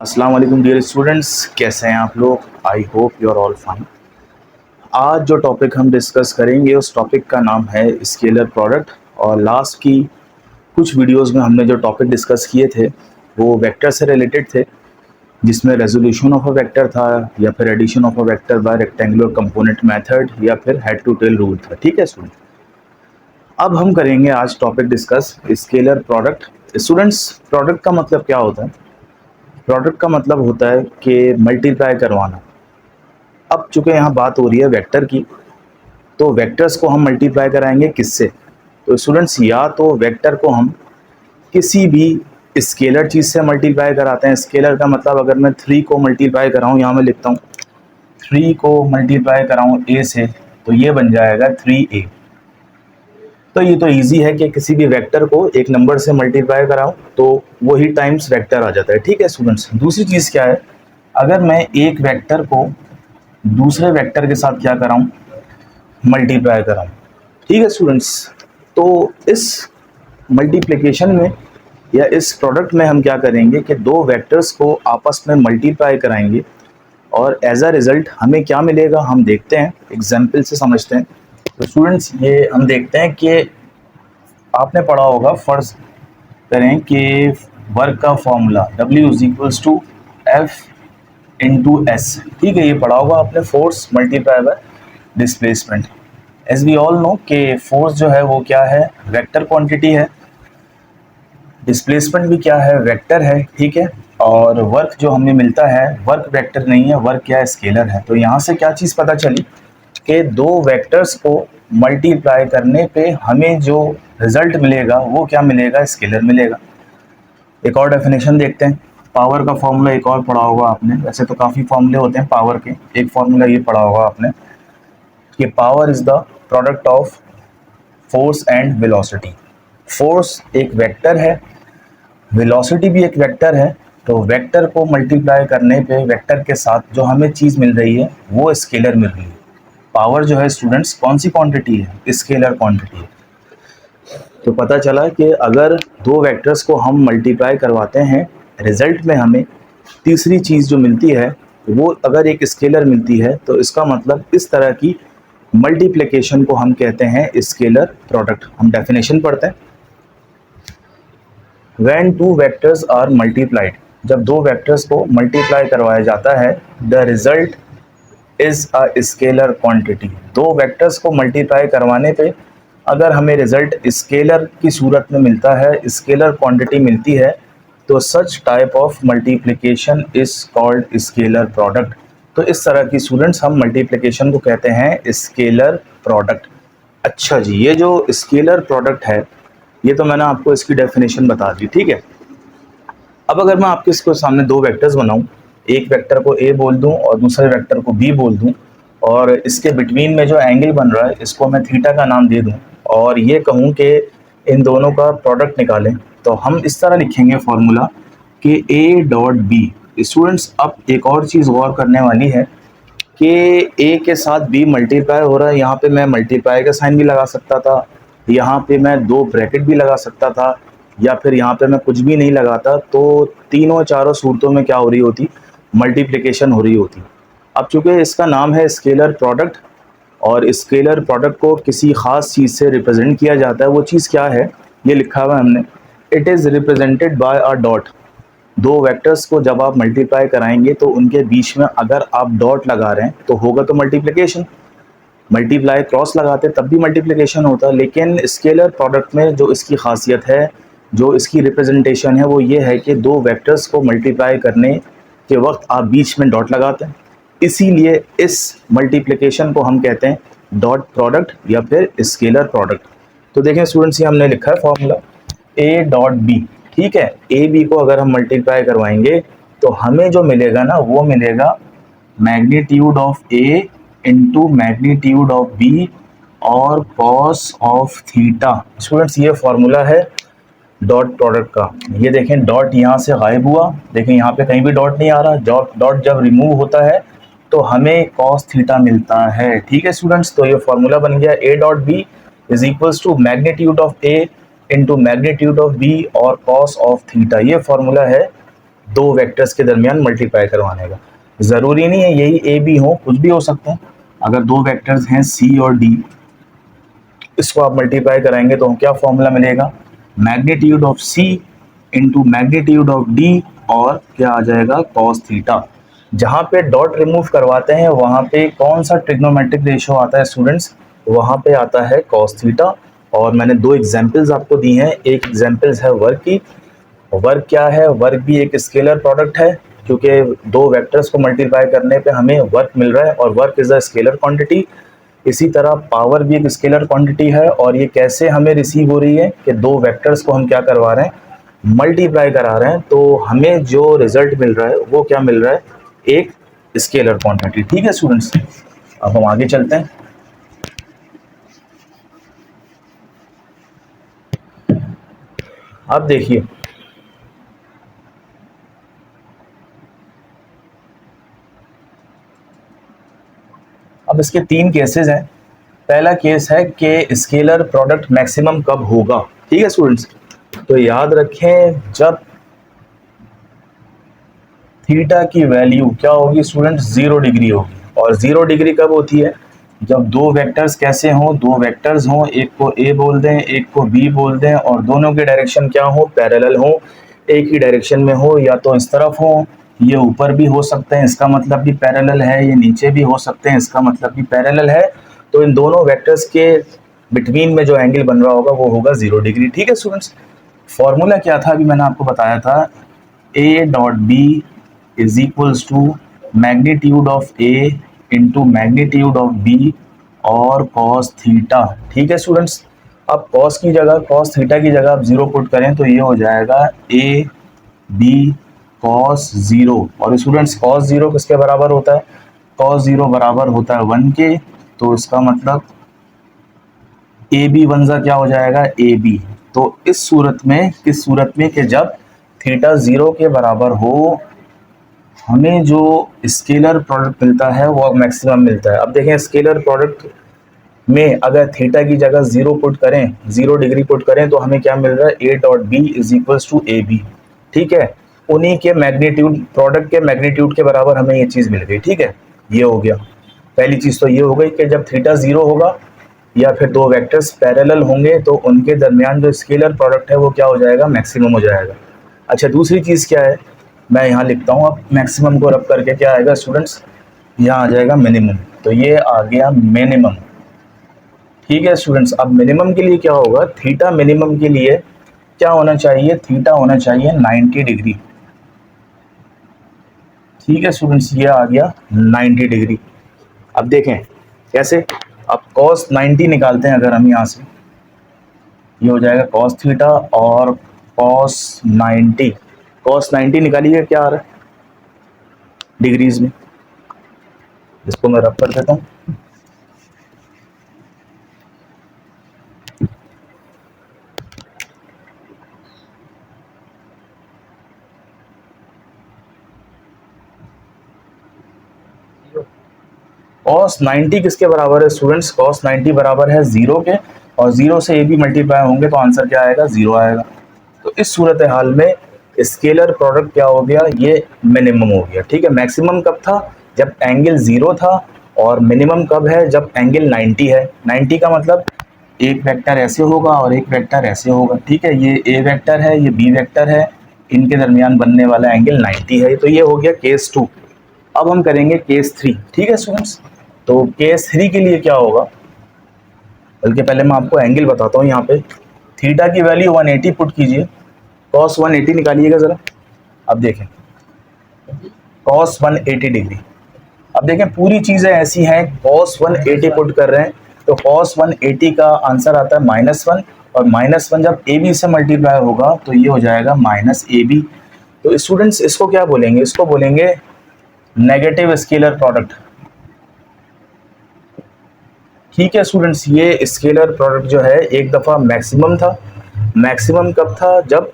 अस्सलाम वालेकुम dear students, कैसे हैं आप लोग। I hope you are all fine. आज जो टॉपिक हम डिस्कस करेंगे उस टॉपिक का नाम है स्केलर प्रोडक्ट। और लास्ट की कुछ वीडियोस में हमने जो टॉपिक डिस्कस किए थे वो वेक्टर से रिलेटेड थे, जिसमें रेजोल्यूशन ऑफ अ वेक्टर था या फिर addition of a vector by rectangular component method या फिर हेड टू टेल रूल था। ठीक है स्टूडेंट, अब हम करेंगे आज topic discuss scalar product. Students, product का मतलब क्या होता है? प्रोडक्ट का मतलब होता है कि मल्टीप्लाई करवाना। अब चूंकि यहाँ बात हो रही है वेक्टर की, तो वेक्टर्स को हम मल्टीप्लाई कराएंगे किससे? तो स्टूडेंट्स, या तो वेक्टर को हम किसी भी स्केलर चीज़ से मल्टीप्लाई कराते हैं। स्केलर का मतलब अगर मैं 3 को मल्टीप्लाई कराऊँ, यहाँ मैं लिखता हूँ 3 को मल्टीप्लाई कराऊँ ए से, तो ये बन जाएगा 3a। तो ये तो इजी है कि किसी भी वेक्टर को एक नंबर से मल्टीप्लाई कराऊँ तो वही टाइम्स वेक्टर आ जाता है। ठीक है स्टूडेंट्स, दूसरी चीज़ क्या है, अगर मैं एक वेक्टर को दूसरे वेक्टर के साथ क्या कराऊं, मल्टीप्लाई कराऊं। ठीक है स्टूडेंट्स, तो इस मल्टीप्लिकेशन में या इस प्रोडक्ट में हम क्या करेंगे कि दो वेक्टर्स को आपस में मल्टीप्लाई कराएंगे और एज अ रिजल्ट हमें क्या मिलेगा हम देखते हैं, एग्जाम्पल से समझते हैं। तो स्टूडेंट्स, ये हम देखते हैं कि आपने पढ़ा होगा, फर्ज करें कि वर्क का formula W is equals to F into S. ठीक है, ये पढ़ा होगा आपने, force multiply by displacement. As we all know कि फोर्स जो है वो क्या है, वेक्टर क्वांटिटी है। डिस्प्लेसमेंट भी क्या है, वेक्टर है। ठीक है, और वर्क जो हमें मिलता है, वर्क वेक्टर नहीं है, वर्क क्या है, स्केलर है। तो यहाँ से क्या चीज़ पता चली कि दो वेक्टर्स को मल्टीप्लाई करने पे हमें जो रिजल्ट मिलेगा वो क्या मिलेगा, स्केलर मिलेगा। एक और डेफिनेशन देखते हैं। पावर का फॉर्मूला एक और पढ़ा होगा आपने, वैसे तो काफ़ी फॉर्मूले होते हैं पावर के, एक फॉर्मूला ये पढ़ा होगा आपने कि power is the product of force and velocity. Force एक वेक्टर है, वेलोसिटी भी एक वेक्टर है। तो वेक्टर को मल्टीप्लाई करने पे वेक्टर के साथ जो हमें चीज़ मिल रही है वो स्केलर मिल रही है। पावर जो है स्टूडेंट्स कौन सी क्वांटिटी है, स्केलर क्वांटिटी है। तो पता चला कि अगर दो वेक्टर्स को हम मल्टीप्लाई करवाते हैं, रिजल्ट में हमें तीसरी चीज़ जो मिलती है वो अगर एक स्केलर मिलती है, तो इसका मतलब इस तरह की मल्टीप्लिकेशन को हम कहते हैं स्केलर प्रोडक्ट। हम डेफिनेशन पढ़ते हैं। When two vectors are multiplied, जब दो वेक्टर्स को मल्टीप्लाई करवाया जाता है, the result is a scalar quantity. दो वेक्टर्स को मल्टीप्लाई करवाने पे अगर हमें रिजल्ट स्केलर की सूरत में मिलता है, स्केलर क्वांटिटी मिलती है, तो such type of multiplication is called scalar product. तो इस तरह की स्टूडेंट्स हम मल्टीप्लिकेशन को कहते हैं स्केलर प्रोडक्ट। अच्छा जी, ये जो स्केलर प्रोडक्ट है ये तो मैंने आपको इसकी डेफिनेशन बता दी। ठीक है, अब अगर मैं आपके इसको सामने दो वेक्टर्स बनाऊं, एक वेक्टर को ए बोल दूं और दूसरे वेक्टर को बी बोल दूं, और इसके बिटवीन में जो एंगल बन रहा है इसको मैं थीटा का नाम दे दूं, और ये कहूं कि इन दोनों का प्रोडक्ट निकालें, तो हम इस तरह लिखेंगे फॉर्मूला कि ए डॉट बी। स्टूडेंट्स, अब एक और चीज़ गौर करने वाली है कि ए के साथ बी मल्टीप्लाई हो रहा है। यहाँ पे मैं मल्टीप्लाई का साइन भी लगा सकता था, यहाँ पे मैं दो ब्रैकेट भी लगा सकता था, या फिर यहाँ पे मैं कुछ भी नहीं लगाता, तो तीनों चारों सूरतों में क्या हो रही होती, मल्टीप्लिकेशन हो रही होती। अब चूंकि इसका नाम है स्केलर प्रोडक्ट और स्केलर प्रोडक्ट को किसी ख़ास चीज़ से रिप्रेजेंट किया जाता है, वो चीज़ क्या है, ये लिखा हुआ है हमने, it is represented by a dot. दो वेक्टर्स को जब आप मल्टीप्लाई कराएंगे तो उनके बीच में अगर आप डॉट लगा रहे हैं तो होगा तो मल्टीप्लिकेशन। मल्टीप्लाई क्रॉस लगाते तब भी मल्टीप्लिकेशन होता है। लेकिन स्केलर प्रोडक्ट में जो इसकी खासियत है, जो इसकी रिप्रेजेंटेशन है, वो ये है कि दो वेक्टर्स को मल्टीप्लाई करने के वक्त आप बीच में डॉट लगाते हैं, इसीलिए इस मल्टीप्लिकेशन को हम कहते हैं डॉट प्रोडक्ट या फिर स्केलर प्रोडक्ट। तो देखें स्टूडेंट्स, ये हमने लिखा है फॉर्मूला ए डॉट बी। ठीक है, ए बी को अगर हम मल्टीप्लाई करवाएंगे तो हमें जो मिलेगा ना वो मिलेगा magnitude of A into magnitude of B और कॉस ऑफ थीटा। स्टूडेंट्स, ये फॉर्मूला है डॉट प्रोडक्ट का। ये देखें, डॉट यहाँ से गायब हुआ, देखें यहाँ पे कहीं भी डॉट नहीं आ रहा। डॉट जब रिमूव होता है तो हमें कॉस थीटा मिलता है। ठीक है स्टूडेंट्स, तो ये फॉर्मूला बन गया A dot B is equals to magnitude of A into magnitude of B और कॉस ऑफ थीटा। ये फॉर्मूला है दो वेक्टर्स के दरमियान मल्टीप्लाई करवाने का। ज़रूरी नहीं है यही ए बी हो, कुछ भी हो सकते हैं। अगर दो वेक्टर्स हैं सी और डी, इसको आप मल्टीप्लाई कराएंगे तो क्या फॉर्मूला मिलेगा, magnitude of C into magnitude of D, और क्या आ जाएगा कॉस थीटा। जहाँ पे डॉट रिमूव करवाते हैं वहाँ पे कौन सा ट्रिग्नोमेट्रिक रेशियो आता है स्टूडेंट्स, वहाँ पे आता है कॉस थीटा। और मैंने दो एग्जांपल्स आपको दी हैं, एक एग्जांपल्स है वर्क की। वर्क क्या है, वर्क भी एक स्केलर प्रोडक्ट है, क्योंकि दो वेक्टर्स को मल्टीप्लाई करने पे हमें वर्क मिल रहा है और work is a scalar quantity. इसी तरह पावर भी एक स्केलर क्वांटिटी है, और ये कैसे हमें रिसीव हो रही है कि दो वेक्टर्स को हम क्या करवा रहे हैं, मल्टीप्लाई करा रहे हैं, तो हमें जो रिजल्ट मिल रहा है वो क्या मिल रहा है, एक स्केलर क्वांटिटी। ठीक है स्टूडेंट्स, अब हम आगे चलते हैं। अब देखिए, अब इसके तीन केसेस हैं। पहला केस है कि स्केलर प्रोडक्ट मैक्सिमम कब होगा। ठीक है स्टूडेंट्स, तो याद रखें जब थीटा की वैल्यू क्या होगी स्टूडेंट्स, 0 डिग्री होगी। और 0 डिग्री कब होती है, जब दो वेक्टर्स कैसे हों, दो वेक्टर्स हों, एक को ए बोल दें एक को बी बोल दें, और दोनों की डायरेक्शन क्या हो, पैरेलल हो, एक ही डायरेक्शन में हो, या तो इस तरफ हो, ये ऊपर भी हो सकते हैं इसका मतलब भी पैरेलल है, ये नीचे भी हो सकते हैं इसका मतलब भी पैरेलल है। तो इन दोनों वेक्टर्स के बिटवीन में जो एंगल बन रहा होगा वो होगा 0 डिग्री। ठीक है स्टूडेंट्स, फॉर्मूला क्या था अभी मैंने आपको बताया था, A dot B is equals to magnitude of A into magnitude of B और कॉस थीटा। ठीक है स्टूडेंट्स, अब कॉस की जगह, कॉस थीटा की जगह आप 0 पुट करें तो ये हो जाएगा ए बी कॉस 0। और स्टूडेंट्स कॉस 0 किसके बराबर होता है, कॉस 0 बराबर होता है 1 के। तो इसका मतलब ए बी वन जा क्या हो जाएगा, ए बी। तो इस सूरत में, किस सूरत में कि जब थीटा 0 के बराबर हो, हमें जो स्केलर प्रोडक्ट मिलता है वो मैक्सिमम मिलता है। अब देखें स्केलर प्रोडक्ट में अगर थीटा की जगह 0 पुट करें, 0 डिग्री पुट करें, तो हमें क्या मिल रहा है, A dot B is equals to A B. ठीक है, उन्हीं के मैग्नीट्यूड, प्रोडक्ट के मैग्नीट्यूड के बराबर हमें ये चीज़ मिल गई। ठीक है, ये हो गया पहली चीज़। तो ये हो गई कि जब थीटा 0 होगा या फिर दो वेक्टर्स पैरेलल होंगे तो उनके दरमियान जो स्केलर प्रोडक्ट है वो क्या हो जाएगा, मैक्सिमम हो जाएगा। अच्छा, दूसरी चीज़ क्या है, मैं यहाँ लिखता हूँ, अब मैक्सिमम को रब करके क्या आएगा स्टूडेंट्स, यहाँ आ जाएगा मिनिमम। तो ये आ गया मिनिमम। ठीक है स्टूडेंट्स, अब मिनिमम के लिए क्या होगा, थीटा मिनिमम के लिए क्या होना चाहिए, थीटा होना चाहिए 90 डिग्री। ठीक है स्टूडेंट्स, ये आ गया 90 डिग्री। अब देखें कैसे, अब cos 90 निकालते हैं अगर हम यहाँ से, ये हो जाएगा cos थीटा और cos 90। cos 90 निकालिए, क्या आ रहा है डिग्रीज में, इसको मैं रब कर देता हूँ। cos 90 किसके बराबर है स्टूडेंट्स, cos 90 बराबर है 0 के, और 0 से ए भी मल्टीप्लाई होंगे तो आंसर क्या आएगा, 0 आएगा। तो इस सूरत हाल में स्केलर प्रोडक्ट क्या हो गया, ये मिनिमम हो गया। ठीक है, मैक्सिमम कब था, जब एंगल 0 था, और मिनिमम कब है, जब एंगल 90 है। 90 का मतलब एक वेक्टर ऐसे होगा और एक वेक्टर ऐसे होगा। ठीक है, ये ए वेक्टर है, ये बी वेक्टर है, इनके दरमियान बनने वाला एंगल 90 है। तो ये हो गया केस 2। अब हम करेंगे केस 3। ठीक है स्टूडेंट्स, तो केस 3 के लिए क्या होगा, बल्कि पहले मैं आपको एंगल बताता हूँ। यहाँ पे थीटा की वैल्यू 180 पुट कीजिए, cos 180 निकालिएगा ज़रा। अब देखें cos 180 डिग्री, अब देखें पूरी चीज़ें ऐसी हैं, cos 180 पुट कर रहे हैं तो cos 180 का आंसर आता है -1, और -1 जब ए बी से मल्टीप्लाई होगा तो ये हो जाएगा -AB। तो स्टूडेंट्स इसको क्या बोलेंगे, इसको बोलेंगे नेगेटिव स्केलर प्रोडक्ट। ठीक है स्टूडेंट्स, ये स्केलर प्रोडक्ट जो है एक दफ़ा मैक्सिमम था। मैक्सिमम कब था, जब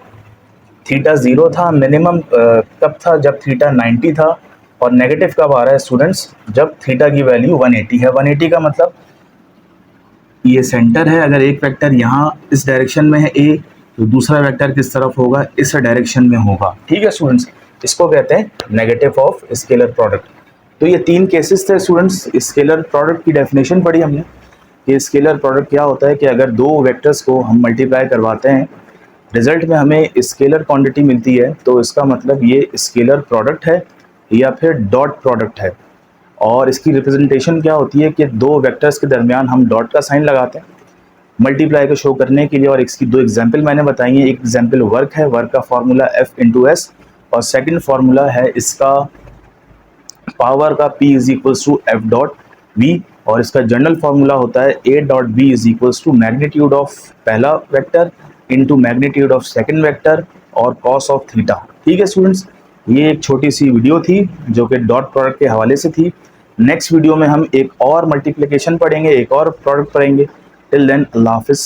थीटा 0 था। मिनिमम कब था, जब थीटा 90 था। और नेगेटिव कब आ रहा है स्टूडेंट्स, जब थीटा की वैल्यू 180 है। 180 का मतलब ये सेंटर है, अगर एक वेक्टर यहाँ इस डायरेक्शन में है ए, तो दूसरा वेक्टर किस तरफ होगा, इस डायरेक्शन में होगा। ठीक है स्टूडेंट्स, इसको कहते हैं नेगेटिव ऑफ स्केलर प्रोडक्ट। तो ये 3 केसेस थे स्टूडेंट्स। स्केलर प्रोडक्ट की डेफिनेशन पढ़ी हमने कि स्केलर प्रोडक्ट क्या होता है कि अगर 2 वेक्टर्स को हम मल्टीप्लाई करवाते हैं, रिजल्ट में हमें स्केलर क्वांटिटी मिलती है, तो इसका मतलब ये स्केलर प्रोडक्ट है या फिर डॉट प्रोडक्ट है। और इसकी रिप्रेजेंटेशन क्या होती है कि 2 वेक्टर्स के दरमियान हम डॉट का साइन लगाते हैं मल्टीप्लाई को शो करने के लिए। और इसकी 2 एग्जाम्पल मैंने बताई हैं। एक एग्जाम्पल वर्क है, वर्क का फॉर्मूला F/S, और सेकंड फार्मूला है इसका पावर का P = F.V, और इसका जनरल फार्मूला होता है A.B = मैग्नीट्यूड ऑफ पहला vector into magnitude of second vector और कॉस ऑफ थीटा। ठीक है स्टूडेंट्स, ये एक छोटी सी वीडियो थी जो कि डॉट प्रोडक्ट के हवाले से थी। नेक्स्ट वीडियो में हम एक और मल्टीप्लिकेशन पढ़ेंगे, एक और प्रोडक्ट पढ़ेंगे। टिल देन, अल्लाह हाफिज़।